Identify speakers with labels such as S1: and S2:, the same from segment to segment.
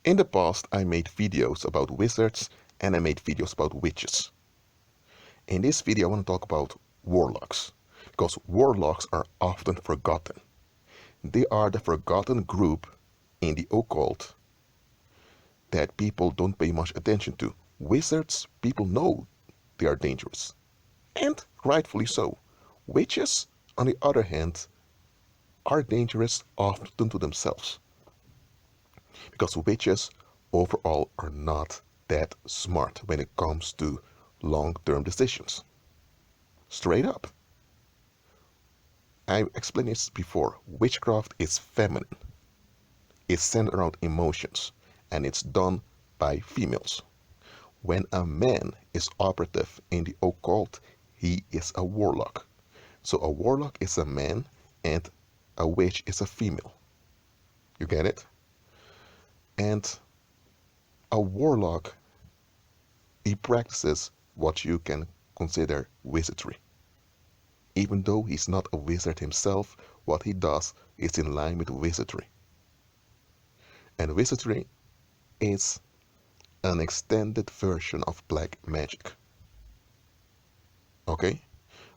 S1: In the past, I made videos about wizards and I made videos about witches. In this video, I want to talk about warlocks, because warlocks are often forgotten. They are the forgotten group in the occult that people don't pay much attention to. Wizards, people know they are dangerous, and rightfully so. Witches, on the other hand, are dangerous often to themselves, because witches overall are not that smart when it comes to long-term decisions. Straight up. I explained this before. Witchcraft is feminine. It's centered around emotions, and it's done by females. When a man is operative in the occult, he is a warlock. So a warlock is a man and a witch is a female. You get it? And a warlock, he practices what you can consider wizardry. Even though he's not a wizard himself, what he does is in line with wizardry. And wizardry is an extended version of black magic. Okay?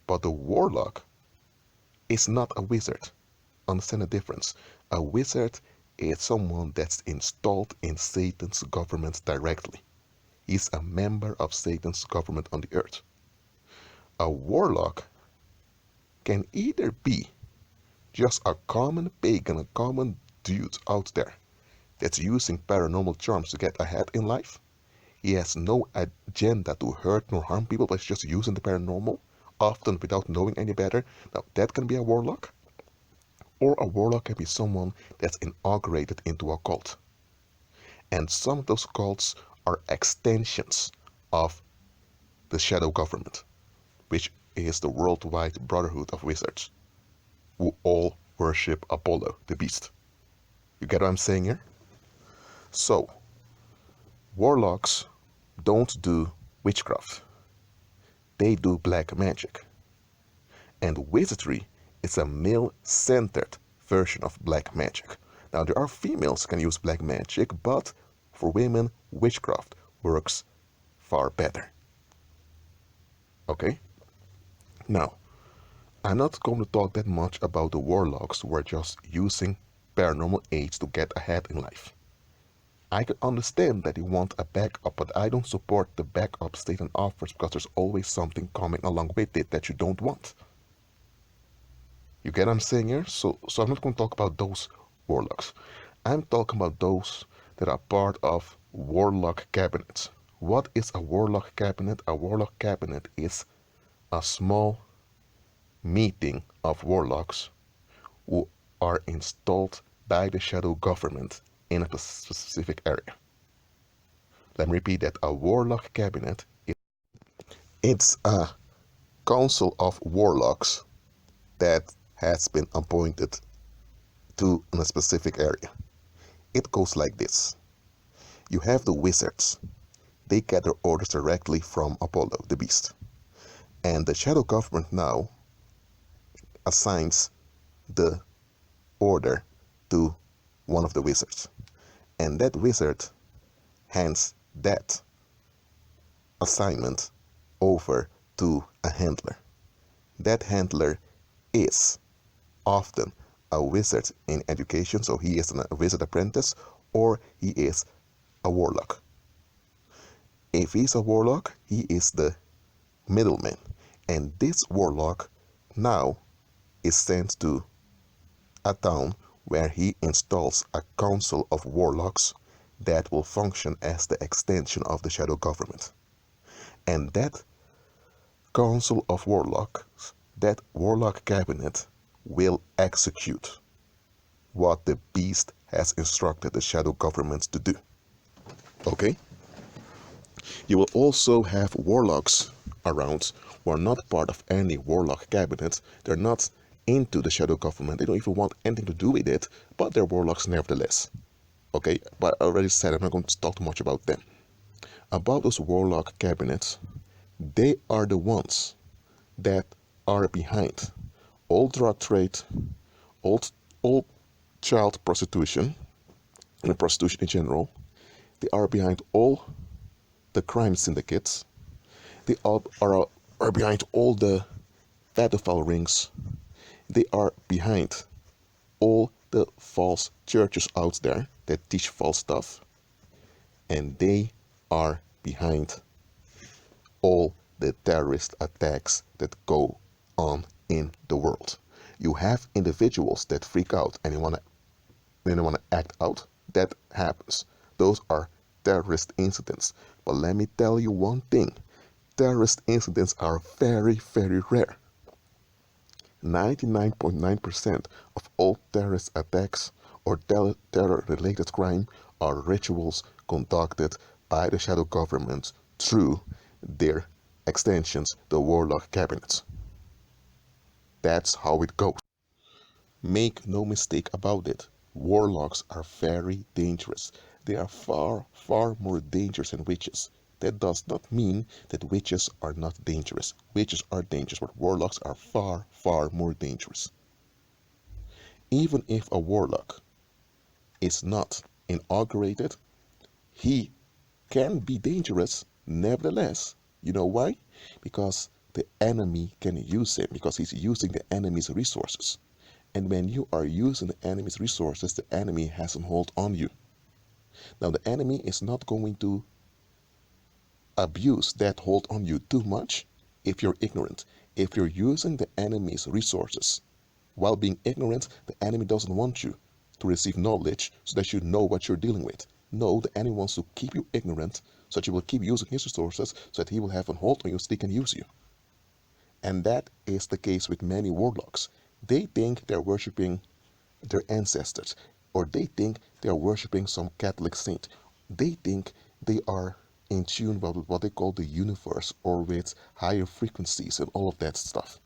S1: But the warlock is not a wizard. Understand the difference. A wizard is someone that's installed in Satan's government directly. He's a member of Satan's government on the earth. A warlock can either be just a common pagan, a common dude out there that's using paranormal charms to get ahead in life. He has no agenda to hurt nor harm people, but he's just using the paranormal, often without knowing any better. Now, that can be a warlock. Or a warlock can be someone that's inaugurated into a cult. And some of those cults are extensions of the shadow government, which is the worldwide brotherhood of wizards, who all worship Apollo, the beast. You get what I'm saying here? So, warlocks don't do witchcraft. They do black magic. And wizardry is a male-centered version of black magic. Now, there are females who can use black magic, but for women, witchcraft works far better. Okay? Now, I'm not going to talk that much about the warlocks who are just using paranormal aids to get ahead in life. I can understand that you want a backup, but I don't support the backup Satan offers because there's always something coming along with it that you don't want. You get what I'm saying here? So I'm not going to talk about those warlocks. I'm talking about those that are part of warlock cabinets. What is a warlock cabinet? A warlock cabinet is a small meeting of warlocks who are installed by the shadow government in a specific area. Let me repeat that. A warlock cabinet, it's a council of warlocks that has been appointed to a specific area. It goes like this. You have the wizards. They get their orders directly from Apollo, the beast. And the shadow government now assigns the order to one of the wizards. And that wizard hands that assignment over to a handler. That handler is often a wizard in education, so he is a wizard apprentice, or he is a warlock. If he's a warlock, he is the middleman. And this warlock now is sent to a town where he installs a council of warlocks that will function as the extension of the shadow government. And that council of warlocks, that warlock cabinet, will execute what the beast has instructed the shadow governments to do. Okay? You will also have warlocks around who are not part of any warlock cabinet. They're not into the shadow government. They don't even want anything to do with it, but they're warlocks nevertheless. Okay? But I already said I'm not going to talk too much about them. About those warlock cabinets, they are the ones that are behind all drug trade, all child prostitution, and prostitution in general, They are behind all the crime syndicates. They are behind all the pedophile rings. They are behind all the false churches out there that teach false stuff. And they are behind all the terrorist attacks that go on in the world. You have individuals that freak out and they want to act out. That happens. Those are terrorist incidents. But let me tell you one thing. Terrorist incidents are very, very rare. 99.9% of all terrorist attacks or terror-related crime are rituals conducted by the shadow government through their extensions, the warlock cabinets. That's how it goes. Make no mistake about it. Warlocks are very dangerous. They are far, far more dangerous than witches. That does not mean that witches are not dangerous. Witches are dangerous, but warlocks are far, far more dangerous. Even if a warlock is not inaugurated, he can be dangerous nevertheless. You know why? Because the enemy can use him, because he's using the enemy's resources. And when you are using the enemy's resources, the enemy has a hold on you. Now, the enemy is not going to abuse that hold on you too much if you're ignorant. If you're using the enemy's resources while being ignorant, the enemy doesn't want you to receive knowledge so that you know what you're dealing with. No, the enemy wants to keep you ignorant so that you will keep using his resources so that he will have a hold on you so he can use you. And that is the case with many warlocks. They think they're worshiping their ancestors, or they think they're worshiping some Catholic saint. They think they are in tune with what they call the universe or with higher frequencies and all of that stuff.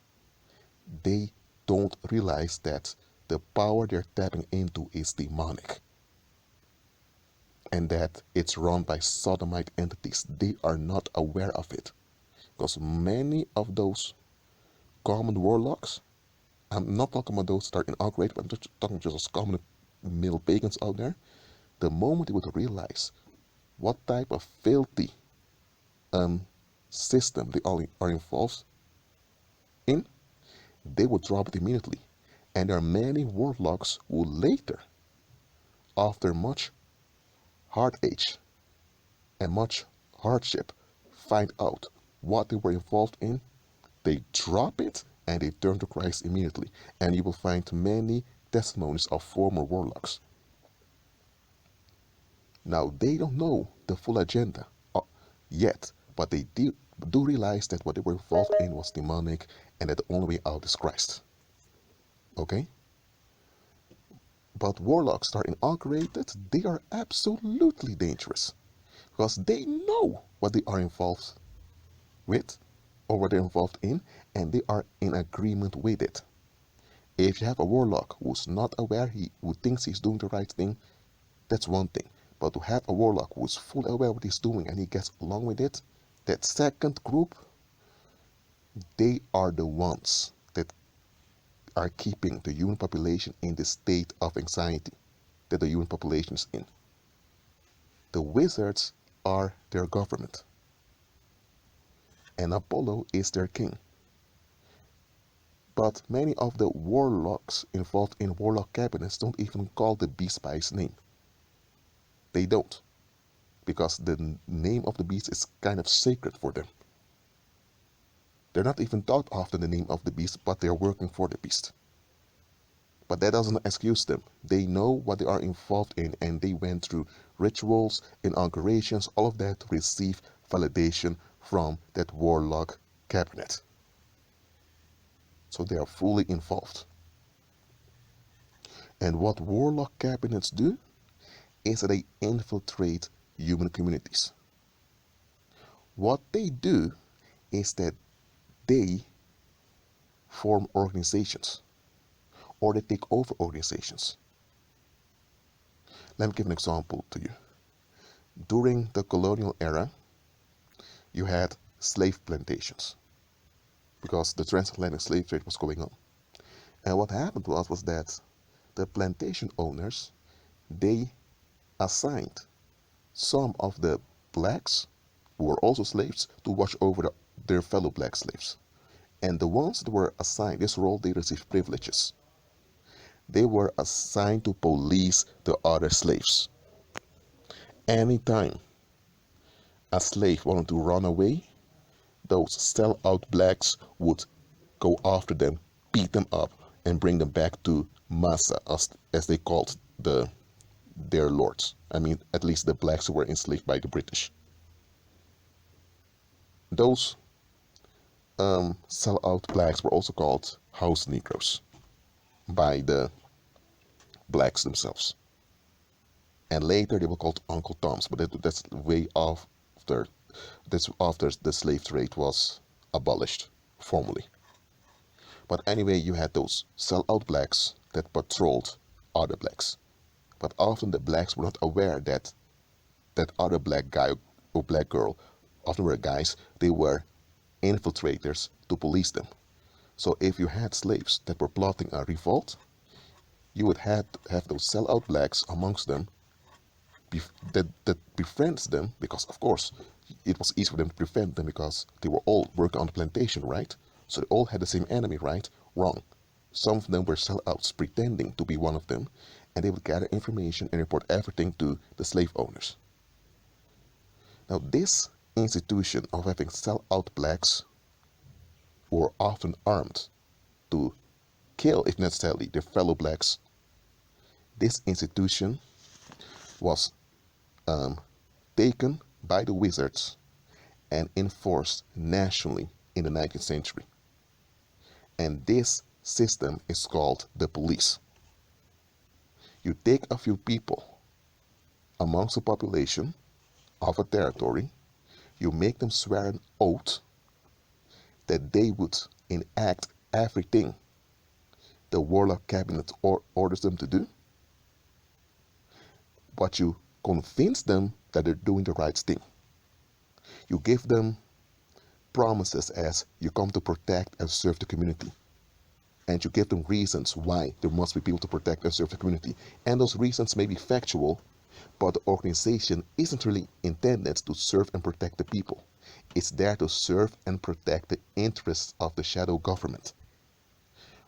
S1: They don't realize that the power they're tapping into is demonic and that it's run by sodomite entities. They are not aware of it because many of those common warlocks, I'm not talking about those that are inaugurated, but I'm just talking just as common male pagans out there. The moment they would realize what type of filthy system they all are involved in, they would drop it immediately. And there are many warlocks who later, after much heartache and much hardship, find out what they were involved in. They drop it and they turn to Christ immediately. And you will find many testimonies of former warlocks. Now, they don't know the full agenda yet, but they do realize that what they were involved in was demonic and that the only way out is Christ. Okay? But warlocks that are inaugurated, they are absolutely dangerous because they know what they are involved with or what they're involved in, and they are in agreement with it. If you have a warlock who's not aware, who thinks he's doing the right thing, that's one thing. But to have a warlock who's fully aware of what he's doing and he gets along with it, that second group, they are the ones that are keeping the human population in the state of anxiety that the human population is in. The wizards are their government, and Apollo is their king. But many of the warlocks involved in warlock cabinets don't even call the beast by his name. They don't, because the name of the beast is kind of sacred for them. They're not even taught often the name of the beast, but they're working for the beast. But that doesn't excuse them. They know what they are involved in, and they went through rituals, inaugurations, all of that to receive validation from that warlock cabinet. So they are fully involved. And what warlock cabinets do is that they infiltrate human communities. What they do is that they form organizations or they take over organizations. Let me give an example to you. During the colonial era, you had slave plantations because the transatlantic slave trade was going on. And what happened was that the plantation owners, they assigned some of the blacks who were also slaves to watch over their fellow black slaves. And the ones that were assigned this role, they received privileges. They were assigned to police the other slaves. Anytime a slave wanted to run away, those sellout blacks would go after them, beat them up, and bring them back to Massa, as they called their lords. I mean, at least the blacks who were enslaved by the British. Those sellout blacks were also called house Negroes by the blacks themselves. And later they were called Uncle Toms, but that's way after. That's after the slave trade was abolished formally. But anyway, you had those sellout blacks that patrolled other blacks. But often the blacks were not aware that that other black guy or black girl, often were guys, they were infiltrators to police them. So if you had slaves that were plotting a revolt, you would have those sellout blacks amongst them that befriends them, because of course it was easy for them to prevent them because they were all working on the plantation, right? So they all had the same enemy, right? Wrong. Some of them were sellouts pretending to be one of them, and they would gather information and report everything to the slave owners. Now this institution of having sellout blacks who were often armed to kill, if necessary, their fellow blacks, this institution was taken by the wizards and enforced nationally in the 19th century. And this system is called the police. You take a few people amongst the population of a territory, you make them swear an oath that they would enact everything the Warlock cabinet orders them to do, but you convince them that they're doing the right thing. You give them promises as you come to protect and serve the community. And you give them reasons why there must be people to protect and serve the community. And those reasons may be factual, but the organization isn't really intended to serve and protect the people. It's there to serve and protect the interests of the shadow government.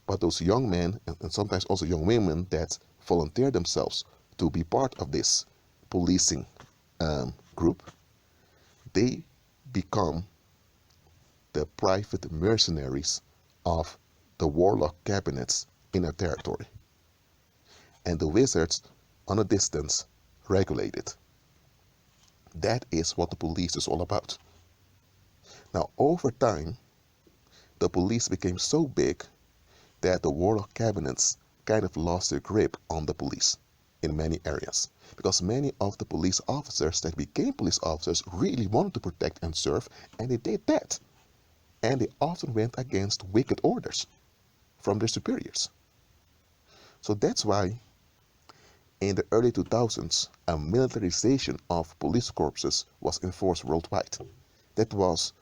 S1: But those young men, and sometimes also young women that volunteer themselves to be part of this policing group, they become the private mercenaries of the warlock cabinets in a territory. And the wizards, on a distance, regulate it. That is what the police is all about. Now, over time, the police became so big that the warlock cabinets kind of lost their grip on the police in many areas, because many of the police officers that became police officers really wanted to protect and serve, and they did that. And they often went against wicked orders from their superiors. So that's why in the early 2000s, a militarization of police corpses was enforced worldwide. That was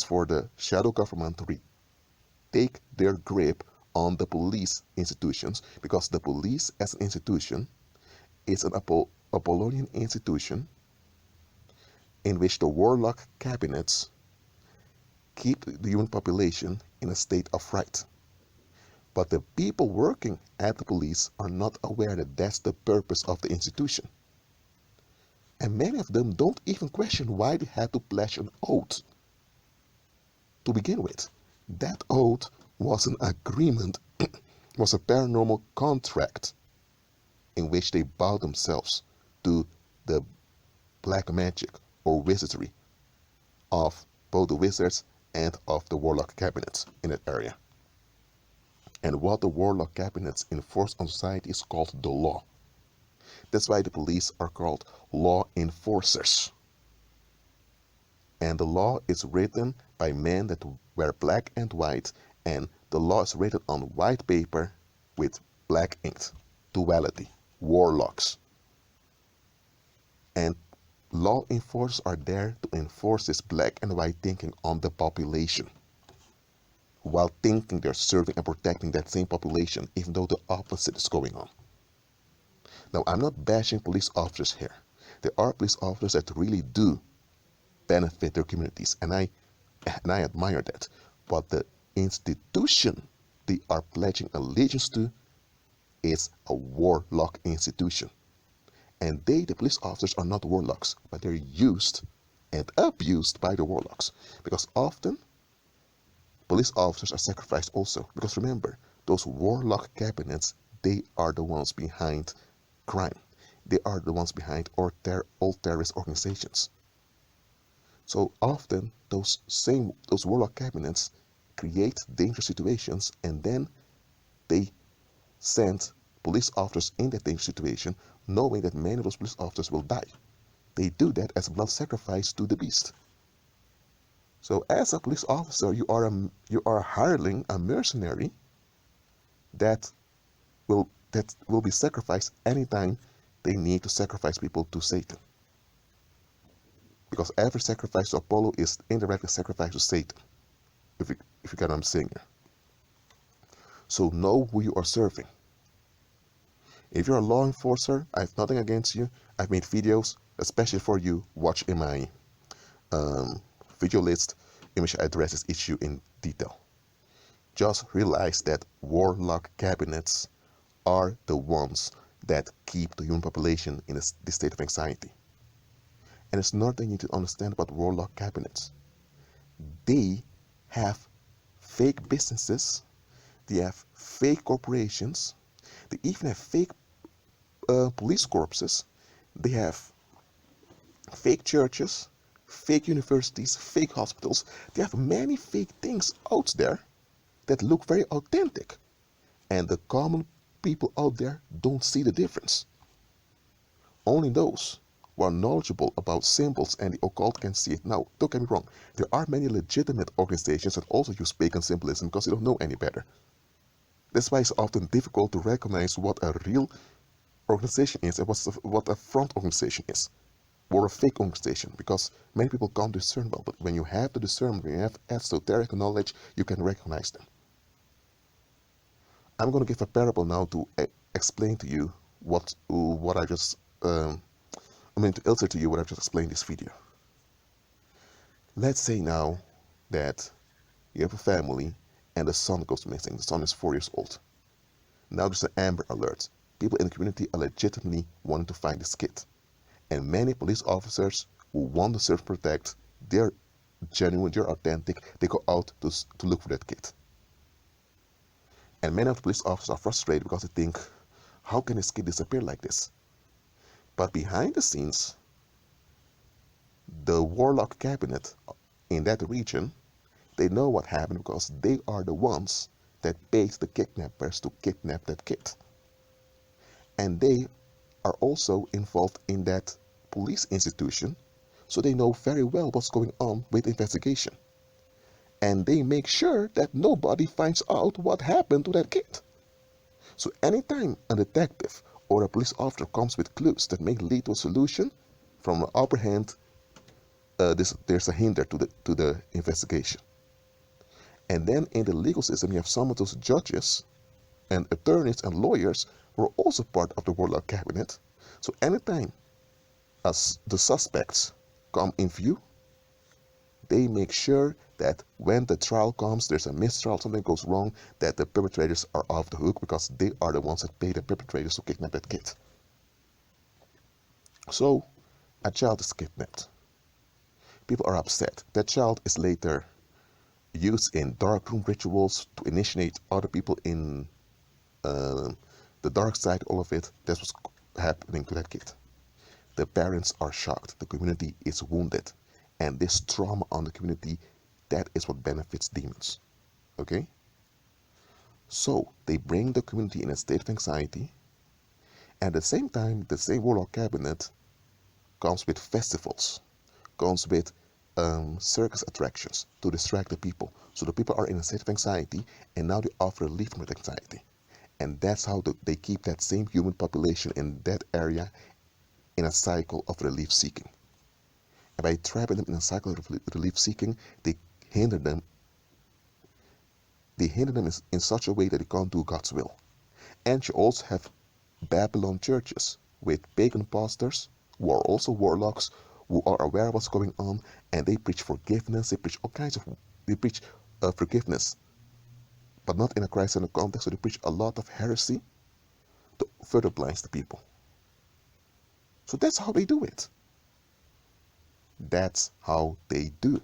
S1: for the shadow government to take their grip on the police institutions, because the police as an institution is an Apollonian institution in which the warlock cabinets keep the human population in a state of fright. But the people working at the police are not aware that that's the purpose of the institution. And many of them don't even question why they had to pledge an oath to begin with. That oath was an agreement, was a paranormal contract in which they bow themselves to the black magic or wizardry of both the wizards and of the warlock cabinets in that area. And what the warlock cabinets enforce on society is called the law. That's why the police are called law enforcers. And the law is written by men that wear black and white, and the law is written on white paper with black ink. Duality, warlocks. And law enforcers are there to enforce this black and white thinking on the population, while thinking they're serving and protecting that same population, even though the opposite is going on. Now, I'm not bashing police officers here. There are police officers that really do benefit their communities, and I admire that. But the institution they are pledging allegiance to is a warlock institution. And they, the police officers, are not warlocks, but they're used and abused by the warlocks. Because often, police officers are sacrificed also. Because remember, those warlock cabinets, they are the ones behind crime. They are the ones behind all terrorist organizations. So often, those warlock cabinets create dangerous situations, and then they send police officers in that dangerous situation, knowing that many of those police officers will die. They do that as blood sacrifice to the beast. So as a police officer, you are a hireling, a mercenary that will be sacrificed anytime they need to sacrifice people to Satan. Because every sacrifice to Apollo is indirectly sacrifice to Satan. If you get what I'm saying here. So know who you are serving. If you're a law enforcer, I have nothing against you. I've made videos, especially for you. Watch in my video list in which I address this issue in detail. Just realize that warlock cabinets are the ones that keep the human population in this state of anxiety. And it's not that you need to understand about warlock cabinets. They have fake businesses, they have fake corporations, they even have fake police corpses, they have fake churches, fake universities, fake hospitals. They have many fake things out there that look very authentic. And the common people out there don't see the difference. Only those who are knowledgeable about symbols and the occult can see it. Now, don't get me wrong, there are many legitimate organizations that also use pagan symbolism because they don't know any better. That's why it's often difficult to recognize what a real organization is and what a front organization is, or a fake organization, because many people can't discern well. But when you have the discernment, when you have esoteric knowledge, you can recognize them. I'm going to give a parable now to explain to you what I just to illustrate to you what I've just explained in this video. Let's say now that you have a family and the son goes missing. The son is 4 years old. Now there's an Amber Alert. People in the community are legitimately wanting to find this kid. And many police officers who want to serve and protect, they're genuine, they're authentic, they go out to look for that kid. And many of the police officers are frustrated because they think, how can this kid disappear like this? But behind the scenes, the warlock cabinet in that region, they know what happened because they are the ones that paid the kidnappers to kidnap that kid. And they are also involved in that police institution, so they know very well what's going on with the investigation. And they make sure that nobody finds out what happened to that kid. So anytime a detective or a police officer comes with clues that may lead to a solution, from the upper hand, there's a hinder to the investigation. And then in the legal system, you have some of those judges and attorneys and lawyers who are also part of the warlock cabinet. So anytime as the suspects come in view, they make sure that when the trial comes, there's a mistrial, something goes wrong, that the perpetrators are off the hook because they are the ones that pay the perpetrators to kidnap that kid. So, a child is kidnapped. People are upset. That child is later used in darkroom rituals to initiate other people in the dark side, all of it. That's what's happening to that kid. The parents are shocked. The community is wounded. And this trauma on the community, that is what benefits demons. Okay? So, they bring the community in a state of anxiety. At the same time, the same warlock cabinet comes with festivals, comes with circus attractions to distract the people. So the people are in a state of anxiety, and now they offer relief from that anxiety. And that's how they keep that same human population in that area in a cycle of relief seeking. And by trapping them in a cycle of relief seeking, they hinder them. They hinder them in such a way that they can't do God's will. And you also have Babylon churches with pagan pastors who are also warlocks, who are aware of what's going on, and they preach forgiveness. They preach all kinds of. They preach forgiveness, but not in a Christ-centered context. So they preach a lot of heresy to further blind the people. So that's how they do it. That's how they do.